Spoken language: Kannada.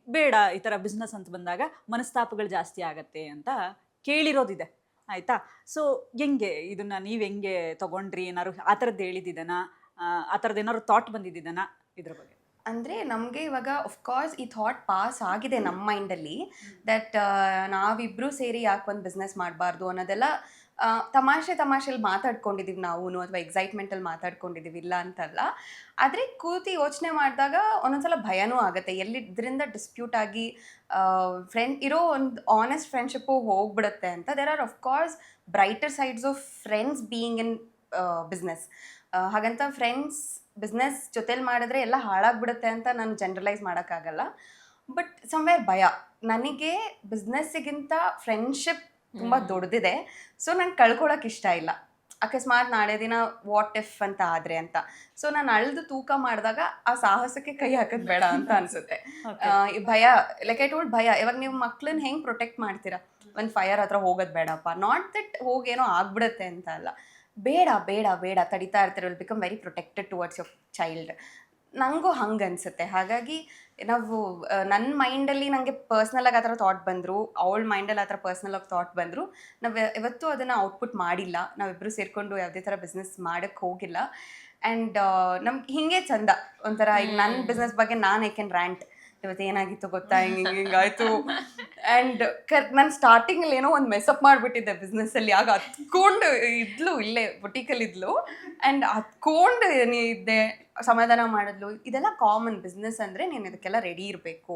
ಬೇಡ ಈ ಥರ ಬಿಸ್ನೆಸ್ ಅಂತ ಬಂದಾಗ ಮನಸ್ತಾಪಗಳು ಜಾಸ್ತಿ ಆಗತ್ತೆ ಅಂತ ಕೇಳಿರೋದಿದೆ. ಆಯ್ತಾ? ಸೊ ಹೆಂಗೆ ಇದನ್ನ ನೀವ್ ಹೆಂಗೆ ತಗೊಂಡ್ರಿ? ಏನಾದ್ರು ಆ ಥರದ್ದು ಹೇಳಿದಿದನಾ? ಆ ಥರದ್ದು ಏನಾದ್ರು ಥಾಟ್ ಬಂದಿದ್ದಿದನಾ ಇದ್ರ ಬಗ್ಗೆ? ಅಂದರೆ ನಮಗೆ ಇವಾಗ ಕೋರ್ಸ್ ಈ ಥಾಟ್ ಪಾಸ್ ಆಗಿದೆ ನಮ್ಮ ಮೈಂಡಲ್ಲಿ ದಟ್ ನಾವಿಬ್ಬರೂ ಸೇರಿ ಯಾಕೆ ಒಂದು ಬಿಸ್ನೆಸ್ ಮಾಡಬಾರ್ದು ಅನ್ನೋದೆಲ್ಲ ತಮಾಷೆಲಿ ಮಾತಾಡ್ಕೊಂಡಿದ್ದೀವಿ ನಾವು, ಅಥವಾ ಎಕ್ಸೈಟ್ಮೆಂಟಲ್ಲಿ ಮಾತಾಡ್ಕೊಂಡಿದ್ದೀವಿ, ಇಲ್ಲ ಅಂತಲ್ಲ. ಆದರೆ ಕೂತಿ ಯೋಚನೆ ಮಾಡಿದಾಗ ಒಂದೊಂದ್ಸಲ ಭಯನೂ ಆಗುತ್ತೆ, ಇದರಿಂದ ಡಿಸ್ಪ್ಯೂಟ್ ಆಗಿ ಇರೋ ಒಂದು ಆನೆಸ್ಟ್ ಫ್ರೆಂಡ್ಶಿಪ್ಪು ಹೋಗ್ಬಿಡುತ್ತೆ ಅಂತ. There are of course brighter sides of friends being in business. ಹಾಗಂತ ಫ್ರೆಂಡ್ಸ್ ಬಿಸ್ನೆಸ್ ಜೊತೆಲಿ ಮಾಡಿದ್ರೆ ಎಲ್ಲ ಹಾಳಾಗ್ಬಿಡುತ್ತೆ ಅಂತ ನಾನು ಜನರಲೈಸ್ ಮಾಡೋಕ್ಕಾಗಲ್ಲ. ಬಟ್ ಸಮ್ವೇರ್ ಭಯ, ನನಗೆ ಬಿಸ್ನೆಸ್ಸಿಗಿಂತ ಫ್ರೆಂಡ್ಶಿಪ್ ತುಂಬ ದೊಡ್ಡದಿದೆ. ಸೊ ನಂಗೆ ಕಳ್ಕೊಳಕ್ಕೆ ಇಷ್ಟ ಇಲ್ಲ, ಅಕಸ್ಮಾತ್ ನಾಳೆ ದಿನ ವಾಟ್ ಇಫ್ ಅಂತ ಆದರೆ ಅಂತ. ಸೊ ನಾನು ಅಳ್ದು ತೂಕ ಮಾಡಿದಾಗ ಆ ಸಾಹಸಕ್ಕೆ ಕೈ ಹಾಕೋದು ಬೇಡ ಅಂತ ಅನಿಸುತ್ತೆ. ಈ ಭಯ, ಲೈಕ್ ಐ ಟೋಲ್ಡ್, ಭಯ. ಇವಾಗ ನೀವು ಮಕ್ಳನ್ನ ಹೆಂಗೆ ಪ್ರೊಟೆಕ್ಟ್ ಮಾಡ್ತೀರಾ? ಒಂದು ಫೈರ್ ಹತ್ರ ಹೋಗೋದು ಬೇಡಪ್ಪ, ನಾಟ್ ದಟ್ ಹೋಗೇನೋ ಆಗ್ಬಿಡುತ್ತೆ ಅಂತ ಅಲ್ಲ, ಬೇಡ ಬೇಡ ಬೇಡ ತಡಿತಾ ಇರ್ತಾರೆ, will become very protected towards your child. ನನಗೂ ಹಂಗೆ ಅನಿಸುತ್ತೆ. ಹಾಗಾಗಿ ನಾವು ನನ್ನ ಮೈಂಡಲ್ಲಿ ನನಗೆ ಪರ್ಸ್ನಲಾಗಿ ಆ ಥರ ಥಾಟ್ ಬಂದರು, ಅವಳ ಮೈಂಡಲ್ಲಿ ಆ ಥರ ಪರ್ಸ್ನಲಾಗಿ ಥಾಟ್ ಬಂದರು. ನಾವು ಇವತ್ತು ಅದನ್ನು ಔಟ್ಪುಟ್ ಮಾಡಿಲ್ಲ, ನಾವಿಬ್ಬರು ಸೇರಿಕೊಂಡು ಯಾವುದೇ ಥರ ಬಿಸ್ನೆಸ್ ಮಾಡೋಕ್ಕೆ ಹೋಗಿಲ್ಲ. ಆ್ಯಂಡ್ ನಮ್ಗೆ ಹಿಂಗೆ ಚಂದ ಒಂಥರ. ಈಗ ನನ್ನ ಬಿಸ್ನೆಸ್ ಬಗ್ಗೆ ನಾನು ಏಕೆನ್ ರ್ಯಾಂಟ್, ಇವತ್ತು ಏನಾಗಿತ್ತು ಗೊತ್ತಾ, ಹಿಂಗಾಯ್ತು. ಆ್ಯಂಡ್ ನಾನು ಸ್ಟಾರ್ಟಿಂಗಲ್ಲಿ ಏನೋ ಒಂದು ಮೆಸಪ್ ಮಾಡಿಬಿಟ್ಟಿದ್ದೆ ಬಿಸ್ನೆಸ್ಸಲ್ಲಿ. ಆಗ ಹತ್ಕೊಂಡು ಇಲ್ಲೇ ಬುಟೀಕಲ್ಲಿ ಇದ್ಲು, ಆ್ಯಂಡ್ ಹತ್ಕೊಂಡು ಇದ್ದೆ, ಸಮಾಧಾನ ಮಾಡಿದ್ಲು. ಇದೆಲ್ಲ ಕಾಮನ್. ಬಿಸ್ನೆಸ್ ಅಂದರೆ ನೀನು ಇದಕ್ಕೆಲ್ಲ ರೆಡಿ ಇರಬೇಕು.